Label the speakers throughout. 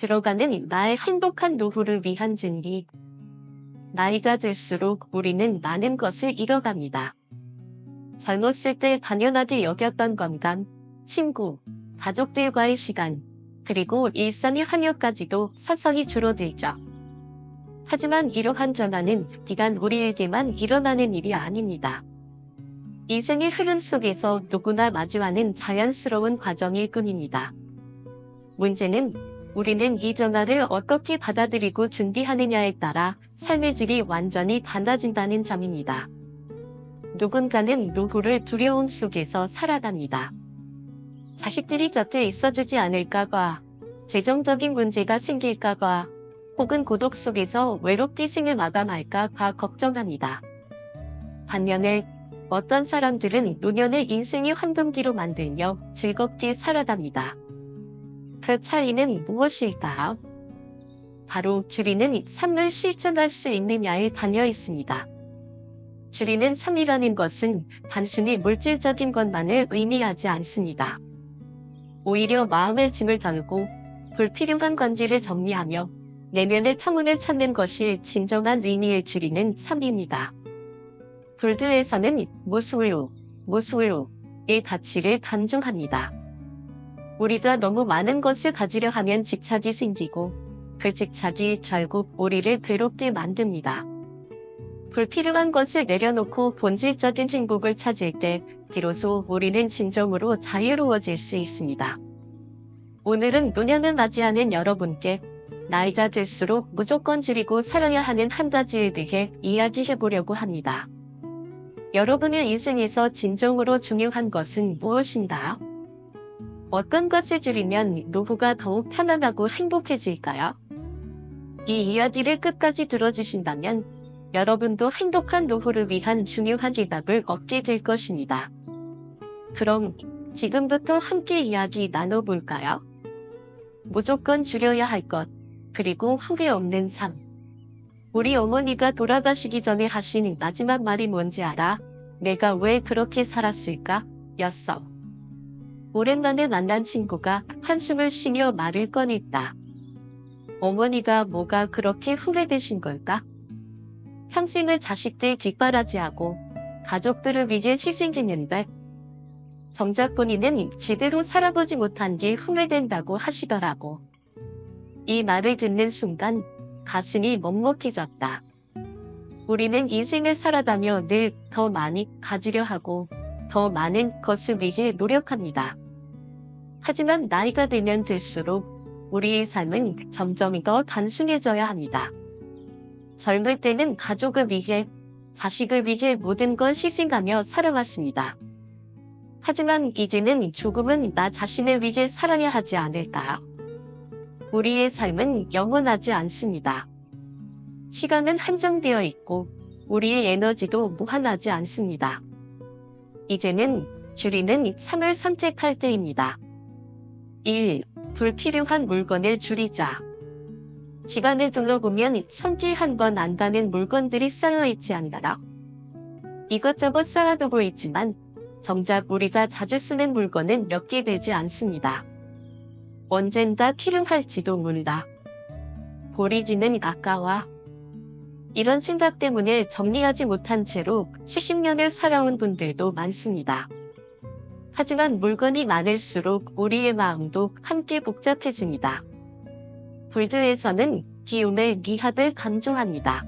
Speaker 1: 들어가는 나의 행복한 노후를 위한 준비. 나이가 들수록 우리는 많은 것을 잃어갑니다. 젊었을 때 당연하게 여겼던 건강, 친구, 가족들과의 시간, 그리고 일상의 환영까지도 서서히 줄어들죠. 하지만 이러한 전환은 비단 우리에게만 일어나는 일이 아닙니다. 인생의 흐름 속에서 누구나 마주하는 자연스러운 과정일 뿐입니다. 문제는 우리는 이 전환을 어떻게 받아들이고 준비하느냐에 따라 삶의 질이 완전히 달라진다는 점입니다. 누군가는 노후를 두려움 속에서 살아갑니다. 자식들이 곁에 있어주지 않을까봐, 재정적인 문제가 생길까봐, 혹은 고독 속에서 외롭게 생을 마감할까봐 걱정합니다. 반면에 어떤 사람들은 노년을 인생의 황금기로 만들며 즐겁게 살아갑니다. 그 차이는 무엇일까요? 바로 줄이는 삶을 실천할 수 있느냐에 달려 있습니다. 줄이는 삶이라는 것은 단순히 물질적인 것만을 의미하지 않습니다. 오히려 마음의 짐을 덜고 불필요한 관계를 정리하며 내면의 청운을 찾는 것이 진정한 의미의 줄이는 삶입니다. 불교에서는 모수유의 가치를 간증합니다. 우리가 너무 많은 것을 가지려 하면 집착이 생기고 그 집착이 결국 우리를 괴롭게 만듭니다. 불필요한 것을 내려놓고 본질적인 행복을 찾을 때 비로소 우리는 진정으로 자유로워질 수 있습니다. 오늘은 노년을 맞이하는 여러분께 나이가 들수록 무조건 줄이고 살아야 하는 한 가지에 대해 이야기해보려고 합니다. 여러분의 인생에서 진정으로 중요한 것은 무엇인가요? 어떤 것을 줄이면 노후가 더욱 편안하고 행복해질까요? 이 이야기를 끝까지 들어주신다면 여러분도 행복한 노후를 위한 중요한 대답을 얻게 될 것입니다. 그럼 지금부터 함께 이야기 나눠볼까요? 무조건 줄여야 할 것, 그리고 후회 없는 삶. 우리 어머니가 돌아가시기 전에 하신 마지막 말이 뭔지 알아? 내가 왜 그렇게 살았을까? 였어. 오랜만에 만난 친구가 한숨을 쉬며 말을 꺼냈다. 어머니가 뭐가 그렇게 후회되신 걸까? 평생을 자식들 뒷바라지하고 가족들을 위해 희생했는데 정작 본인은 제대로 살아보지 못한 게 후회된다고 하시더라고. 이 말을 듣는 순간 가슴이 먹먹해졌다. 우리는 인생을 살아가며 늘 더 많이 가지려 하고 더 많은 것을 위해 노력합니다. 하지만 나이가 들면 들수록 우리의 삶은 점점 더 단순해져야 합니다. 젊을 때는 가족을 위해, 자식을 위해 모든 걸 희생하며 살아왔습니다. 하지만 이제는 조금은 나 자신을 위해 살아야 하지 않을까요? 우리의 삶은 영원하지 않습니다. 시간은 한정되어 있고 우리의 에너지도 무한하지 않습니다. 이제는 줄이는 삶을 선택할 때입니다. 1. 불필요한 물건을 줄이자. 집안을 둘러보면 손길 한 번 안 닿는 물건들이 쌓여있지 않나요? 이것저것 쌓아두고 있지만 정작 우리가 자주 쓰는 물건은 몇 개 되지 않습니다. 언젠가 필요할지도 몰라. 버리지는 아까워. 이런 생각 때문에 정리하지 못한 채로 수십 년을 살아온 분들도 많습니다. 하지만 물건이 많을수록 우리의 마음도 함께 복잡해집니다. 불교에서는 기움의 미학을 강조합니다.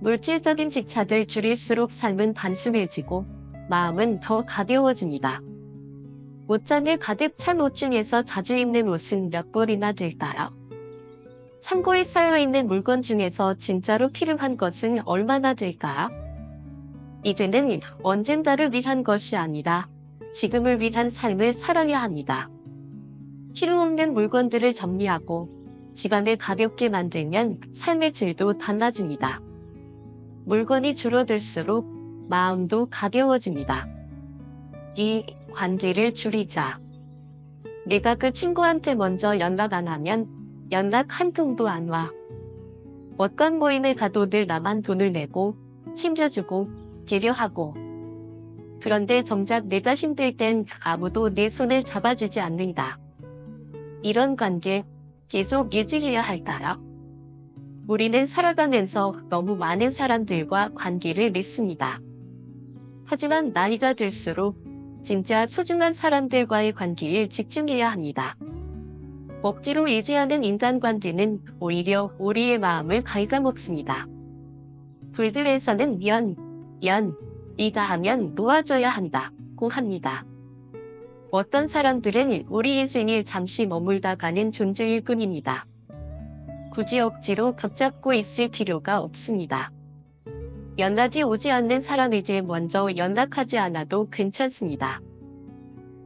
Speaker 1: 물질적인 집착을 줄일수록 삶은 단순해지고 마음은 더 가벼워집니다. 옷장에 가득 찬 옷 중에서 자주 입는 옷은 몇 벌이나 될까요? 창고에 쌓여있는 물건 중에서 진짜로 필요한 것은 얼마나 될까요? 이제는 언젠가를 위한 것이 아니라 지금을 위한 삶을 살아야 합니다. 필요 없는 물건들을 정리하고 집안을 가볍게 만들면 삶의 질도 달라집니다. 물건이 줄어들수록 마음도 가벼워집니다. 이 관계를 줄이자. 내가 그 친구한테 먼저 연락 안 하면 연락 한 통도 안 와. 어떤 모임에 가도 늘 나만 돈을 내고 챙겨주고 배려하고. 그런데 정작 내가 힘들 땐 아무도 내 손을 잡아주지 않는다. 이런 관계 계속 유지해야 할까요? 우리는 살아가면서 너무 많은 사람들과 관계를 맺습니다. 하지만 나이가 들수록 진짜 소중한 사람들과의 관계에 집중해야 합니다. 억지로 의지하는 인간관계는 오히려 우리의 마음을 갉아먹습니다. 불들에서는 이가 하면 놓아줘야 한다고 합니다. 어떤 사람들은 우리 인생에 잠시 머물다 가는 존재일 뿐입니다. 굳이 억지로 붙잡고 있을 필요가 없습니다. 연락이 오지 않는 사람에게 먼저 연락하지 않아도 괜찮습니다.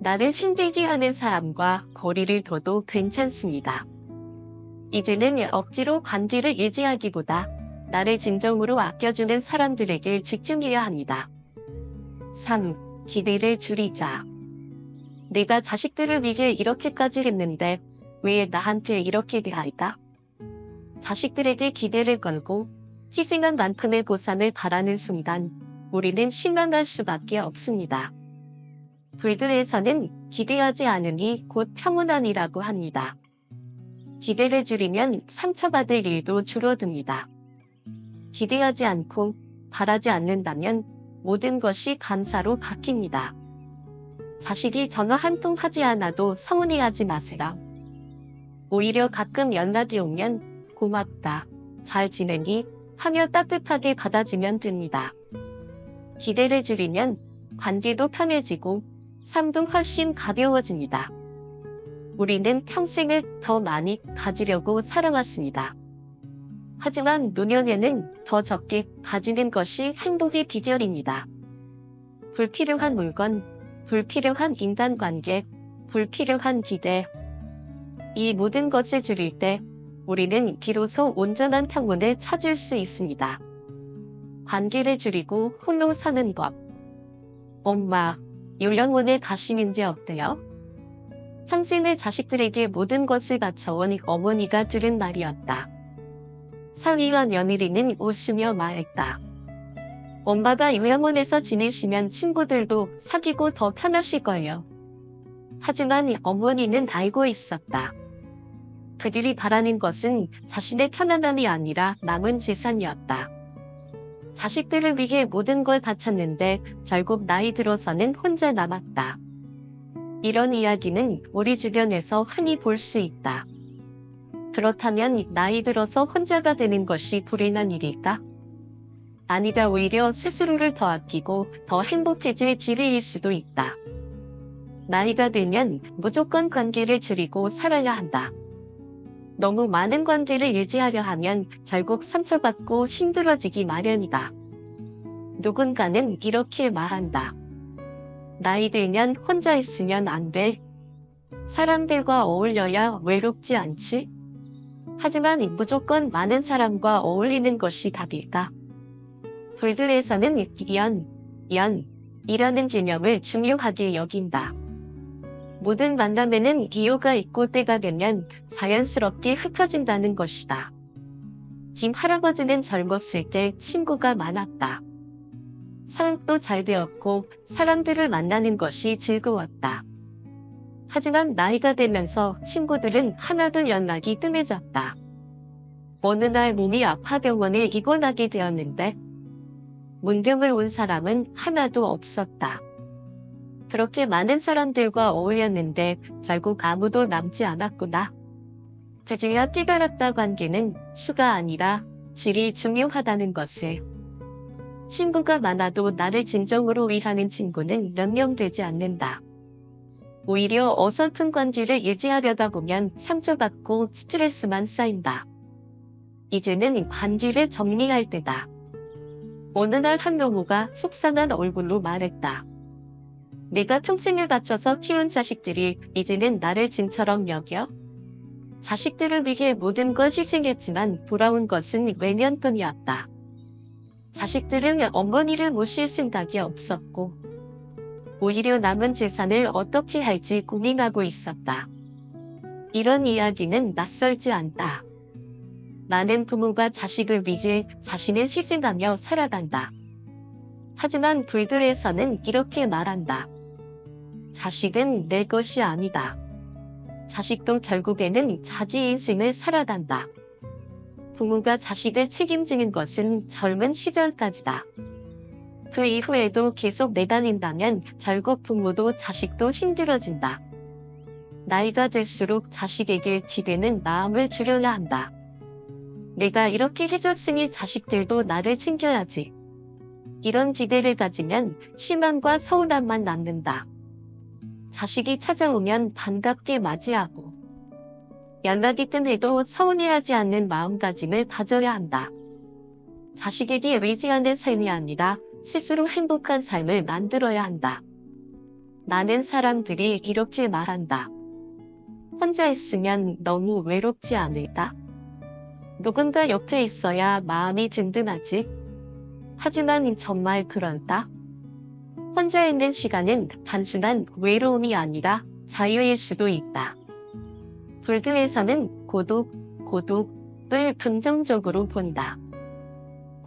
Speaker 1: 나를 힘들게 하는 사람과 거리를 둬도 괜찮습니다. 이제는 억지로 관계를 유지하기보다 나를 진정으로 아껴주는 사람들에게 집중해야 합니다. 3. 기대를 줄이자. 내가 자식들을 위해 이렇게까지 했는데 왜 나한테 이렇게 대할까? 자식들에게 기대를 걸고 희생한 만큼의 보상을 바라는 순간 우리는 실망할 수밖에 없습니다. 불교에서는 기대하지 않으니 곧 평온하니라고 합니다. 기대를 줄이면 상처받을 일도 줄어듭니다. 기대하지 않고 바라지 않는다면 모든 것이 감사로 바뀝니다. 자식이 전화 한 통 하지 않아도 서운해하지 마세요. 오히려 가끔 연락이 오면 고맙다, 잘 지내니? 하며 따뜻하게 받아주면 됩니다. 기대를 줄이면 관계도 편해지고 삶도 훨씬 가벼워집니다. 우리는 평생을 더 많이 가지려고 살아왔습니다. 하지만 노년에는 더 적게 가지는 것이 행복의 비결입니다. 불필요한 물건, 불필요한 인간관계, 불필요한 기대. 이 모든 것을 줄일 때 우리는 비로소 온전한 평온을 찾을 수 있습니다. 관계를 줄이고 홀로 사는 법. 엄마, 요양원에 가시는 지 어때요? 당신의 자식들에게 모든 것을 바쳐온 어머니가 들은 말이었다. 사위와 며느리는 웃으며 말했다. 엄마가 요양원에서 지내시면 친구들도 사귀고 더 편하실 거예요. 하지만 어머니는 알고 있었다. 그들이 바라는 것은 자신의 편안함이 아니라 남은 재산이었다. 자식들을 위해 모든 걸 바쳤는데 결국 나이 들어서는 혼자 남았다. 이런 이야기는 우리 주변에서 흔히 볼 수 있다. 그렇다면 나이 들어서 혼자가 되는 것이 불행한 일일까? 아니다, 오히려 스스로를 더 아끼고 더 행복해질 기회일 수도 있다. 나이가 들면 무조건 관계를 줄이고 살아야 한다. 너무 많은 관계를 유지하려 하면 결국 상처받고 힘들어지기 마련이다. 누군가는 이렇게 말한다. 나이 들면 혼자 있으면 안 돼. 사람들과 어울려야 외롭지 않지? 하지만 무조건 많은 사람과 어울리는 것이 답일까? 불교에서는 이라는 개념을 중요하게 여긴다. 모든 만남에는 기호가 있고 때가 되면 자연스럽게 흩어진다는 것이다. 김 할아버지는 젊었을 때 친구가 많았다. 사업도 잘 되었고 사람들을 만나는 것이 즐거웠다. 하지만 나이가 들면서 친구들은 하나둘 연락이 뜸해졌다. 어느 날 몸이 아파 병원에 입원하게 되었는데 문병을 온 사람은 하나도 없었다. 그렇게 많은 사람들과 어울렸는데 결국 아무도 남지 않았구나. 제주야 뛰어났다 관계는 수가 아니라 질이 중요하다는 것을. 친구가 많아도 나를 진정으로 위하는 친구는 몇 명 되지 않는다. 오히려 어설픈 관계를 유지하려다 보면 상처받고 스트레스만 쌓인다. 이제는 관계를 정리할 때다. 어느 날 한 노모가 속상한 얼굴로 말했다. 내가 평생을 바쳐서 키운 자식들이 이제는 나를 진처럼 여겨? 자식들을 위해 모든 걸 희생했지만 돌아온 것은 외면뿐이었다. 자식들은 어머니를 모실 생각이 없었고 오히려 남은 재산을 어떻게 할지 고민하고 있었다. 이런 이야기는 낯설지 않다. 많은 부모가 자식을 위해 자신을 희생하며 살아간다. 하지만 불교에서는 이렇게 말한다. 자식은 내 것이 아니다. 자식도 결국에는 자기 인생을 살아간다. 부모가 자식을 책임지는 것은 젊은 시절까지다. 그 이후에도 계속 내다닌다면 결국 부모도 자식도 힘들어진다. 나이가 들수록 자식에게 기대는 마음을 줄여야 한다. 내가 이렇게 해줬으니 자식들도 나를 챙겨야지. 이런 기대를 가지면 실망과 서운함만 남는다. 자식이 찾아오면 반갑게 맞이하고 연락이 뜸해도 서운해하지 않는 마음가짐을 가져야 한다. 자식에게 의지하는 삶이 아니라 스스로 행복한 삶을 만들어야 한다. 많은 사람들이 이렇게 말한다. 혼자 있으면 너무 외롭지 않을까? 누군가 옆에 있어야 마음이 든든하지. 하지만 정말 그럴까? 혼자 있는 시간은 단순한 외로움이 아니라 자유일 수도 있다. 불교에서는 고독을 긍정적으로 본다.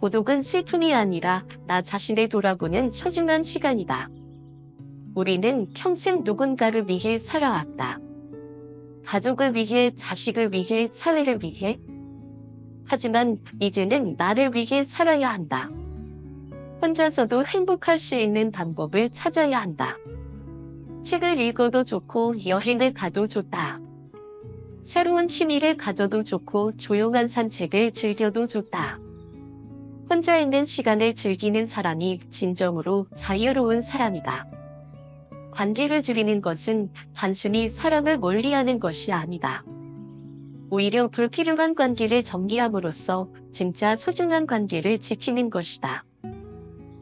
Speaker 1: 고독은 슬픔이 아니라 나 자신을 돌아보는 소중한 시간이다. 우리는 평생 누군가를 위해 살아왔다. 가족을 위해, 자식을 위해, 사회를 위해. 하지만 이제는 나를 위해 살아야 한다. 혼자서도 행복할 수 있는 방법을 찾아야 한다. 책을 읽어도 좋고 여행을 가도 좋다. 새로운 취미를 가져도 좋고 조용한 산책을 즐겨도 좋다. 혼자 있는 시간을 즐기는 사람이 진정으로 자유로운 사람이다. 관계를 줄이는 것은 단순히 사람을 멀리하는 것이 아니다. 오히려 불필요한 관계를 정리함으로써 진짜 소중한 관계를 지키는 것이다.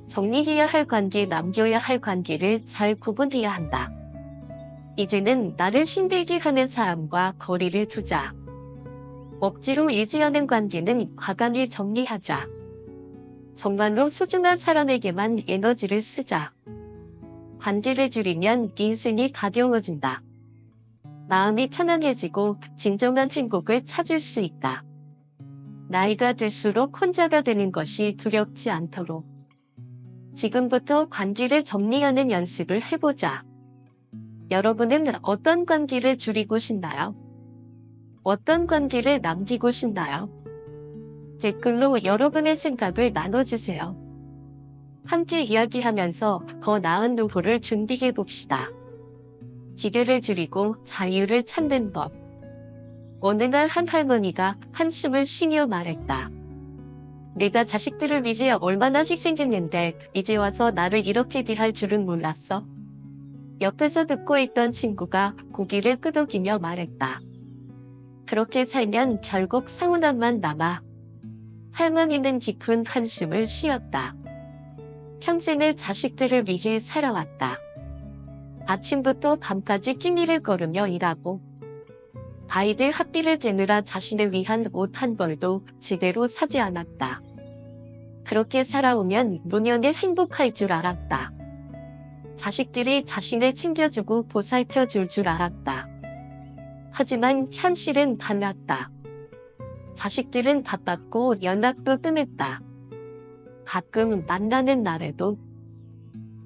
Speaker 1: 정리해야 할 관계, 남겨야 할 관계를 잘 구분해야 한다. 이제는 나를 힘들게 하는 사람과 거리를 두자. 억지로 유지하는 관계는 과감히 정리하자. 정말로 소중한 사람에게만 에너지를 쓰자. 관계를 줄이면 인생이 가벼워진다. 마음이 편안해지고 진정한 행복을 찾을 수 있다. 나이가 들수록 혼자가 되는 것이 두렵지 않도록 지금부터 관계를 정리하는 연습을 해보자. 여러분은 어떤 관계를 줄이고 싶나요? 어떤 관계를 남기고 싶나요? 댓글로 여러분의 생각을 나눠주세요. 함께 이야기하면서 더 나은 노후를 준비해 봅시다. 기대를 줄이고 자유를 찾는 법. 어느 날 한 할머니가 한숨을 쉬며 말했다. 내가 자식들을 위해 얼마나 희생했는데 이제 와서 나를 이렇게 대할 줄은 몰랐어. 옆에서 듣고 있던 친구가 고개를 끄덕이며 말했다. 그렇게 살면 결국 서운함만 남아. 할머니는 깊은 한숨을 쉬었다. 평생을 자식들을 위해 살아왔다. 아침부터 밤까지 끼니를 거르며 일하고 아이들 학비를 재느라 자신을 위한 옷 한 벌도 제대로 사지 않았다. 그렇게 살아오면 노년에 행복할 줄 알았다. 자식들이 자신을 챙겨주고 보살펴줄 줄 알았다. 하지만 현실은 달랐다. 자식들은 바빴고 연락도 뜸했다. 가끔 만나는 날에도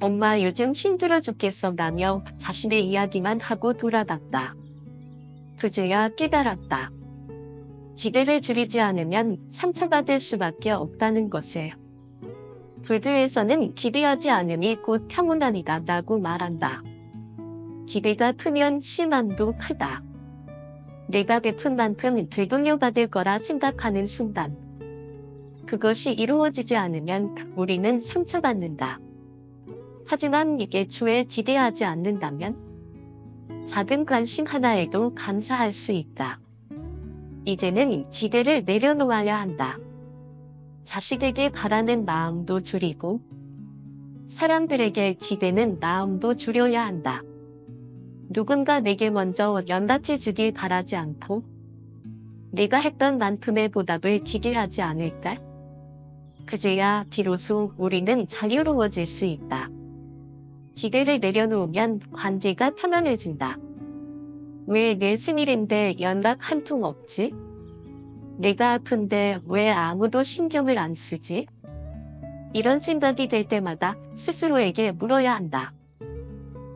Speaker 1: 엄마 요즘 힘들어 죽겠어 라며 자신의 이야기만 하고 돌아갔다. 그제야 깨달았다. 기대를 줄이지 않으면 상처받을 수밖에 없다는 것을. 불교에서는 기대하지 않으니 곧 평온하니라 라고 말한다. 기대가 크면 실망도 크다. 내가 베푼 만큼 되돌려받을 거라 생각하는 순간 그것이 이루어지지 않으면 우리는 상처받는다. 하지만 이게 애초에 기대하지 않는다면 작은 관심 하나에도 감사할 수 있다. 이제는 기대를 내려놓아야 한다. 자식에게 바라는 마음도 줄이고 사람들에게 기대는 마음도 줄여야 한다. 누군가 내게 먼저 연락해 주길 바라지 않고 내가 했던 만큼의 보답을 기대하지 않을까? 그제야 비로소 우리는 자유로워질 수 있다. 기대를 내려놓으면 관계가 편안해진다. 왜 내 생일인데 연락 한 통 없지? 내가 아픈데 왜 아무도 신경을 안 쓰지? 이런 생각이 들 때마다 스스로에게 물어야 한다.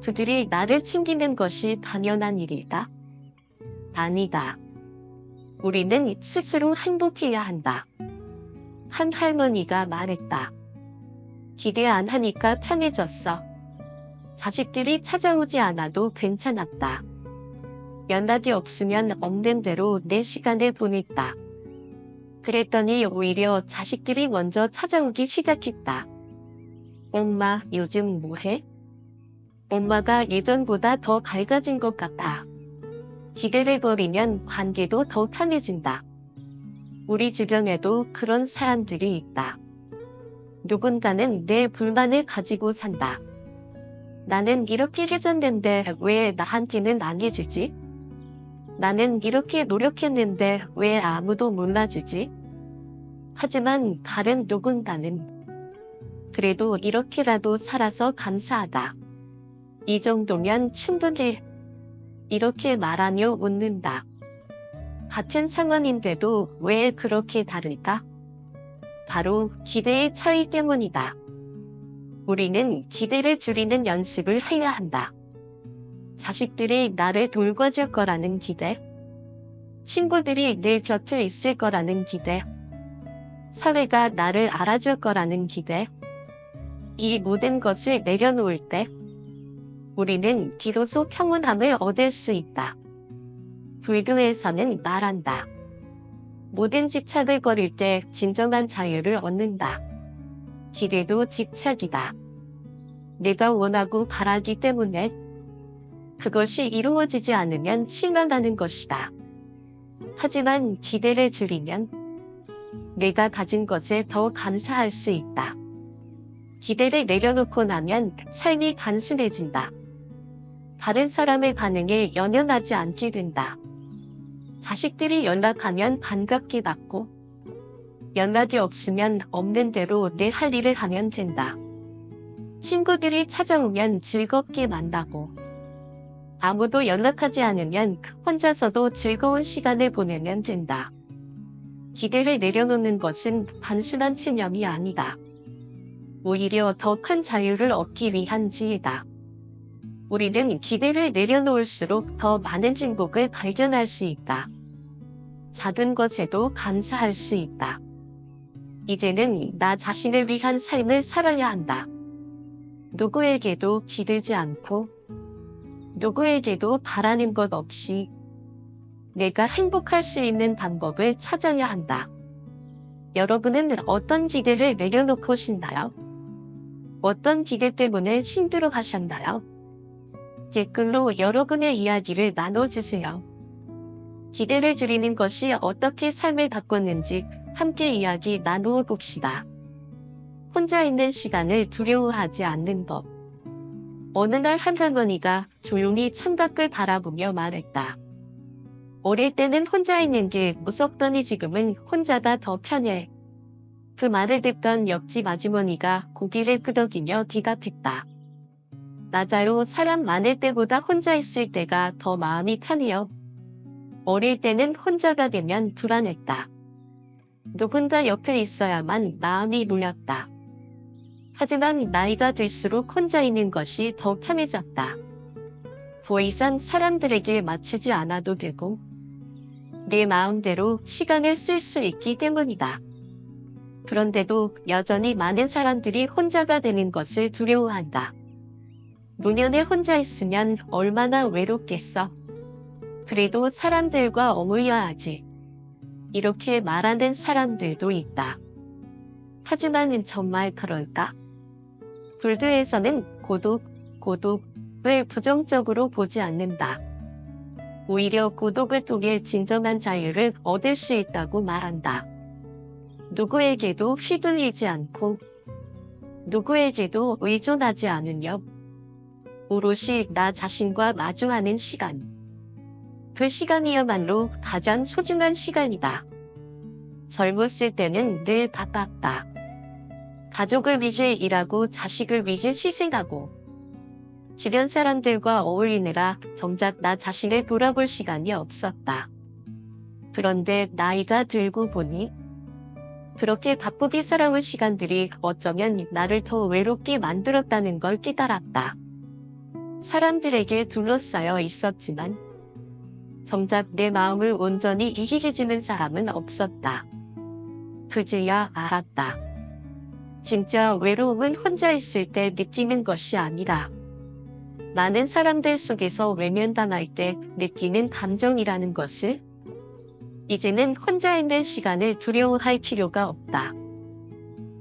Speaker 1: 그들이 나를 챙기는 것이 당연한 일이다. 아니다. 우리는 스스로 행복해야 한다. 한 할머니가 말했다. 기대 안 하니까 편해졌어. 자식들이 찾아오지 않아도 괜찮았다. 연락이 없으면 없는 대로 내 시간을 보냈다. 그랬더니 오히려 자식들이 먼저 찾아오기 시작했다. 엄마, 요즘 뭐해? 엄마가 예전보다 더 밝아진 것 같아. 기대를 버리면 관계도 더 편해진다. 우리 주변에도 그런 사람들이 있다. 누군가는 내 불만을 가지고 산다. 나는 이렇게 해줬는데 왜 나한테는 안 해주지? 나는 이렇게 노력했는데 왜 아무도 몰라주지? 하지만 다른 누군가는 그래도 이렇게라도 살아서 감사하다. 이 정도면 충분히 이렇게 말하며 웃는다. 같은 상황인데도 왜 그렇게 다를까? 바로 기대의 차이 때문이다. 우리는 기대를 줄이는 연습을 해야 한다. 자식들이 나를 돌봐줄 거라는 기대, 친구들이 내 곁을 있을 거라는 기대, 사회가 나를 알아줄 거라는 기대, 이 모든 것을 내려놓을 때 우리는 비로소 평온함을 얻을 수 있다. 불교에서는 말한다. 모든 집착을 버릴 때 진정한 자유를 얻는다. 기대도 집착이다. 내가 원하고 바라기 때문에 그것이 이루어지지 않으면 실망하는 것이다. 하지만 기대를 줄이면 내가 가진 것을 더 감사할 수 있다. 기대를 내려놓고 나면 삶이 단순해진다. 다른 사람의 반응에 연연하지 않게 된다. 자식들이 연락하면 반갑게 받고 연락이 없으면 없는 대로 내 할 일을 하면 된다. 친구들이 찾아오면 즐겁게 만나고 아무도 연락하지 않으면 혼자서도 즐거운 시간을 보내면 된다. 기대를 내려놓는 것은 단순한 체념이 아니다. 오히려 더 큰 자유를 얻기 위한 지혜다. 우리는 기대를 내려놓을수록 더 많은 행복을 발견할 수 있다. 작은 것에도 감사할 수 있다. 이제는 나 자신을 위한 삶을 살아야 한다. 누구에게도 기대지 않고 누구에게도 바라는 것 없이 내가 행복할 수 있는 방법을 찾아야 한다. 여러분은 어떤 기대를 내려놓고 신나요? 어떤 기대 때문에 힘들어 하셨나요? 댓글로 여러분의 이야기를 나눠주세요. 기대를 줄이는 것이 어떻게 삶을 바꿨는지 함께 이야기 나누어 봅시다. 혼자 있는 시간을 두려워하지 않는 법. 어느 날 한 할머니가 조용히 창밖을 바라보며 말했다. 어릴 때는 혼자 있는 게 무섭더니 지금은 혼자가 더 편해. 그 말을 듣던 옆집 아주머니가 고개를 끄덕이며 대답했다. 맞아요. 사람 많을 때보다 혼자 있을 때가 더 마음이 편해요. 어릴 때는 혼자가 되면 불안했다. 누군가 옆에 있어야만 마음이 놓였다. 하지만 나이가 들수록 혼자 있는 것이 더 편해졌다. 더 이상 사람들에게 맞추지 않아도 되고 내 마음대로 시간을 쓸 수 있기 때문이다. 그런데도 여전히 많은 사람들이 혼자가 되는 것을 두려워한다. 노년에 혼자 있으면 얼마나 외롭겠어. 그래도 사람들과 어울려야 하지. 이렇게 말하는 사람들도 있다. 하지만 정말 그럴까? 불교에서는 고독을 부정적으로 보지 않는다. 오히려 고독을 통해 진정한 자유를 얻을 수 있다고 말한다. 누구에게도 휘둘리지 않고 누구에게도 의존하지 않으며 오롯이 나 자신과 마주하는 시간. 그 시간이야말로 가장 소중한 시간이다. 젊었을 때는 늘 바빴다. 가족을 위해 일하고 자식을 위해 희생하고 주변 사람들과 어울리느라 정작 나 자신을 돌아볼 시간이 없었다. 그런데 나이가 들고 보니 그렇게 바쁘게 살아온 시간들이 어쩌면 나를 더 외롭게 만들었다는 걸 깨달았다. 사람들에게 둘러싸여 있었지만 정작 내 마음을 온전히 이기해주는 사람은 없었다. 그제야 알았다. 진짜 외로움은 혼자 있을 때 느끼는 것이 아니라 많은 사람들 속에서 외면당할 때 느끼는 감정이라는 것을. 이제는 혼자 있는 시간을 두려워할 필요가 없다.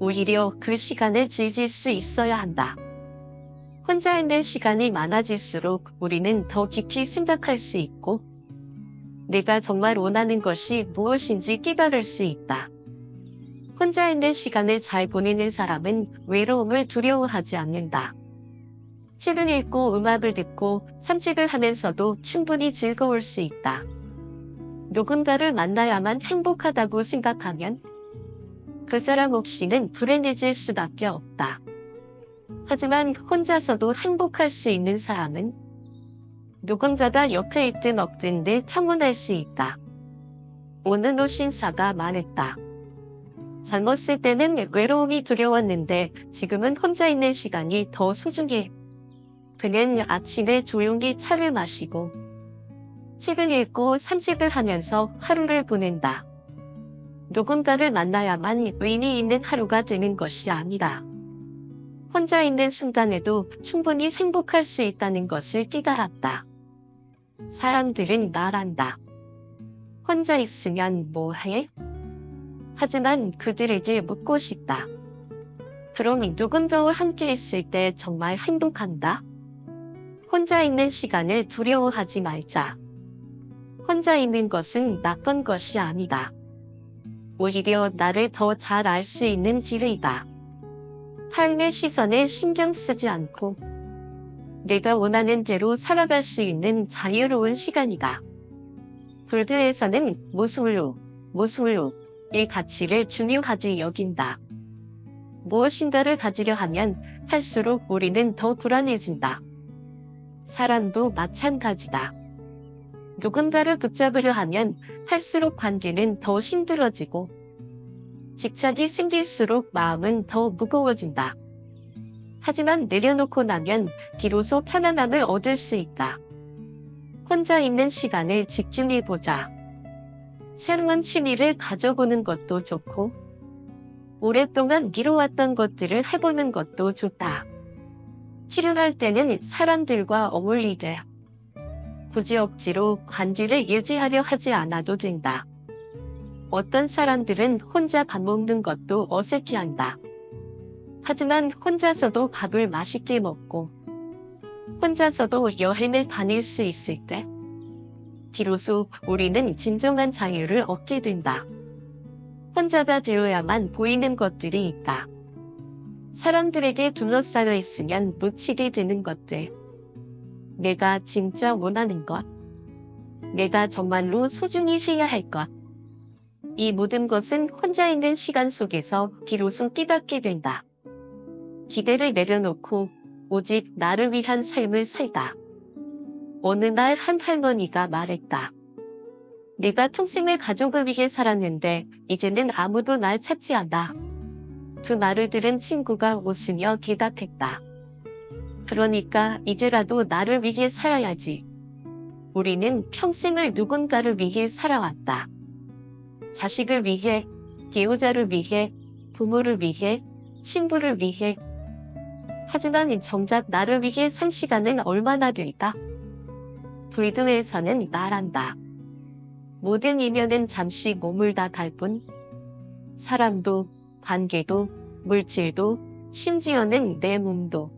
Speaker 1: 오히려 그 시간을 즐길 수 있어야 한다. 혼자 있는 시간이 많아질수록 우리는 더 깊이 생각할 수 있고 내가 정말 원하는 것이 무엇인지 깨달을 수 있다. 혼자 있는 시간을 잘 보내는 사람은 외로움을 두려워하지 않는다. 책을 읽고 음악을 듣고 산책을 하면서도 충분히 즐거울 수 있다. 누군가를 만나야만 행복하다고 생각하면 그 사람 몫이는 불행해질 수밖에 없다. 하지만 혼자서도 행복할 수 있는 사람은 누군가가 옆에 있든 없든 늘 평온할 수 있다. 오늘노 신사가 말했다. 젊었을 때는 외로움이 두려웠는데 지금은 혼자 있는 시간이 더 소중해. 그는 아침에 조용히 차를 마시고 책을 읽고 산책을 하면서 하루를 보낸다. 누군가를 만나야만 의미 있는 하루가 되는 것이 아니라 혼자 있는 순간에도 충분히 행복할 수 있다는 것을 깨달았다. 사람들은 말한다. 혼자 있으면 뭐 해? 하지만 그들에게 묻고 싶다. 그럼 누군가와 함께 있을 때 정말 행복한다? 혼자 있는 시간을 두려워하지 말자. 혼자 있는 것은 나쁜 것이 아니다. 오히려 나를 더 잘 알 수 있는 기회이다. 타인의 시선에 신경 쓰지 않고 내가 원하는 대로 살아갈 수 있는 자유로운 시간이다. 불교에서는 무술로의 가치를 중요하게 여긴다. 무엇인가를 가지려 하면 할수록 우리는 더 불안해진다. 사람도 마찬가지다. 누군가를 붙잡으려 하면 할수록 관계는 더 힘들어지고 집착이 생길수록 마음은 더 무거워진다. 하지만 내려놓고 나면 비로소 편안함을 얻을 수 있다. 혼자 있는 시간을 집중해보자. 새로운 취미를 가져보는 것도 좋고 오랫동안 미뤄왔던 것들을 해보는 것도 좋다. 치료할 때는 사람들과 어울리되 굳이 억지로 관계를 유지하려 하지 않아도 된다. 어떤 사람들은 혼자 밥 먹는 것도 어색해한다. 하지만 혼자서도 밥을 맛있게 먹고 혼자서도 여행을 다닐 수 있을 때 비로소 우리는 진정한 자유를 얻게 된다. 혼자가 되어야만 보이는 것들이 있다. 사람들에게 둘러싸여 있으면 놓치게 되는 것들. 내가 진짜 원하는 것. 내가 정말로 소중히 해야 할 것. 이 모든 것은 혼자 있는 시간 속에서 비로소 깨닫게 된다. 기대를 내려놓고 오직 나를 위한 삶을 살다. 어느 날 한 할머니가 말했다. 내가 평생을 가족을 위해 살았는데 이제는 아무도 날 찾지 않아. 그 말을 들은 친구가 웃으며 대답했다. 그러니까 이제라도 나를 위해 살아야지. 우리는 평생을 누군가를 위해 살아왔다. 자식을 위해, 배우자를 위해, 부모를 위해, 친구를 위해. 하지만 정작 나를 위해 산 시간은 얼마나 될까? 불교에서는 말한다. 모든 인연은 잠시 머물다 갈 뿐. 사람도, 관계도, 물질도, 심지어는 내 몸도.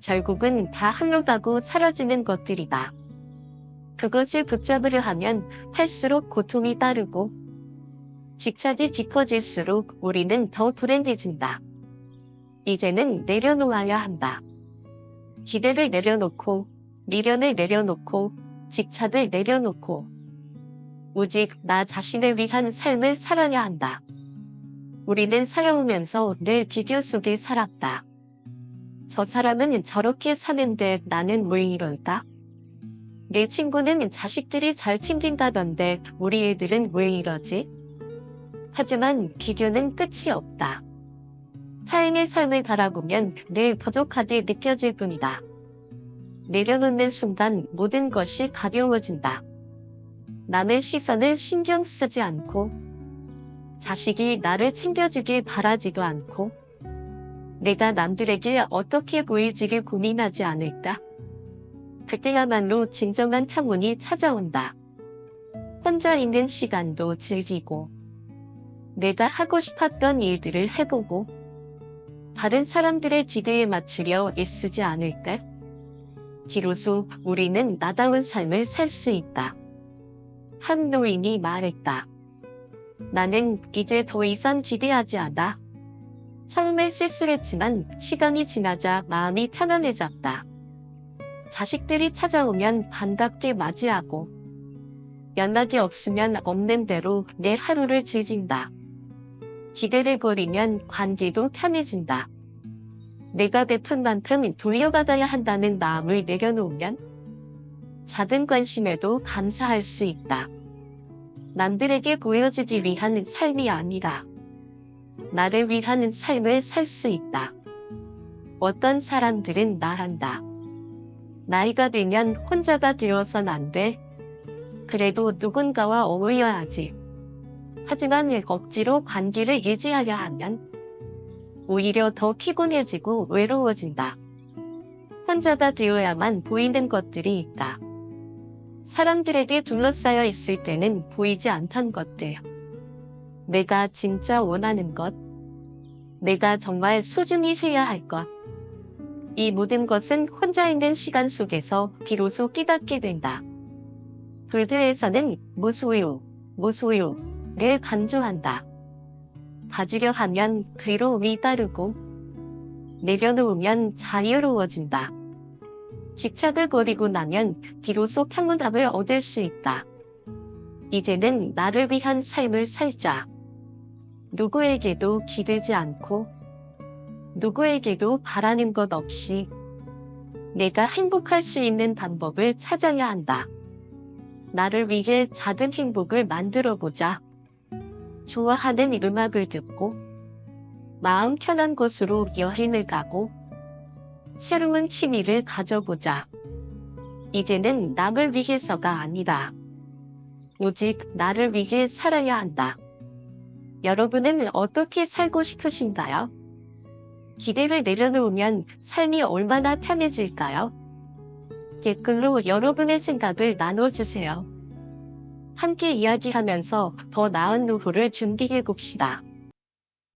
Speaker 1: 결국은 다 흘러가고 사라지는 것들이다. 그것을 붙잡으려 하면 할수록 고통이 따르고 집착이 깊어질수록 우리는 더 불행해진다. 이제는 내려놓아야 한다. 기대를 내려놓고 미련을 내려놓고 집착을 내려놓고 오직 나 자신을 위한 삶을 살아야 한다. 우리는 살아오면서 늘 비교 속에 살았다. 저 사람은 저렇게 사는데 나는 왜 이럴까? 내 친구는 자식들이 잘 챙긴다던데 우리 애들은 왜 이러지? 하지만 비교는 끝이 없다. 타인의 삶을 바라보면 늘 부족하게 느껴질 뿐이다. 내려놓는 순간 모든 것이 가벼워진다. 남의 시선을 신경 쓰지 않고, 자식이 나를 챙겨주길 바라지도 않고, 내가 남들에게 어떻게 보일지를 고민하지 않을까? 그때야말로 진정한 평온이 찾아온다. 혼자 있는 시간도 즐기고, 내가 하고 싶었던 일들을 해보고, 다른 사람들의 기대에 맞추려 애쓰지 않을까? 비로소 우리는 나다운 삶을 살 수 있다. 한 노인이 말했다. 나는 이제 더 이상 기대하지 않아. 처음에 쓸쓸했지만 시간이 지나자 마음이 편안해졌다. 자식들이 찾아오면 반갑게 맞이하고, 연락이 없으면 없는 대로 내 하루를 즐긴다. 기대를 버리면 관계도 편해진다. 내가 베푼 만큼 돌려받아야 한다는 마음을 내려놓으면 작은 관심에도 감사할 수 있다. 남들에게 보여주기 위한 삶이 아니라 나를 위한 삶을 살 수 있다. 어떤 사람들은 말한다. 나이가 들면 혼자가 되어선 안 돼. 그래도 누군가와 어울려야지. 하지만 억지로 관계를 유지하려 하면 오히려 더 피곤해지고 외로워진다. 혼자가 되어야만 보이는 것들이 있다. 사람들에게 둘러싸여 있을 때는 보이지 않던 것들. 내가 진짜 원하는 것. 내가 정말 소중히 해야 할 것. 이 모든 것은 혼자 있는 시간 속에서 비로소 깨닫게 된다. 불교에서는 모소요를 강조한다. 가지려 하면 괴로움이 따르고, 내려놓으면 자유로워진다. 집착을 버리고 나면 비로소 평온함을 얻을 수 있다. 이제는 나를 위한 삶을 살자. 누구에게도 기대지 않고, 누구에게도 바라는 것 없이 내가 행복할 수 있는 방법을 찾아야 한다. 나를 위해 작은 행복을 만들어 보자. 좋아하는 음악을 듣고, 마음 편한 곳으로 여행을 가고, 새로운 취미를 가져보자. 이제는 남을 위해서가 아니라 오직 나를 위해 살아야 한다. 여러분은 어떻게 살고 싶으신가요? 기대를 내려놓으면 삶이 얼마나 편해질까요? 댓글로 여러분의 생각을 나눠주세요. 함께 이야기하면서 더 나은 노후를 준비해 봅시다.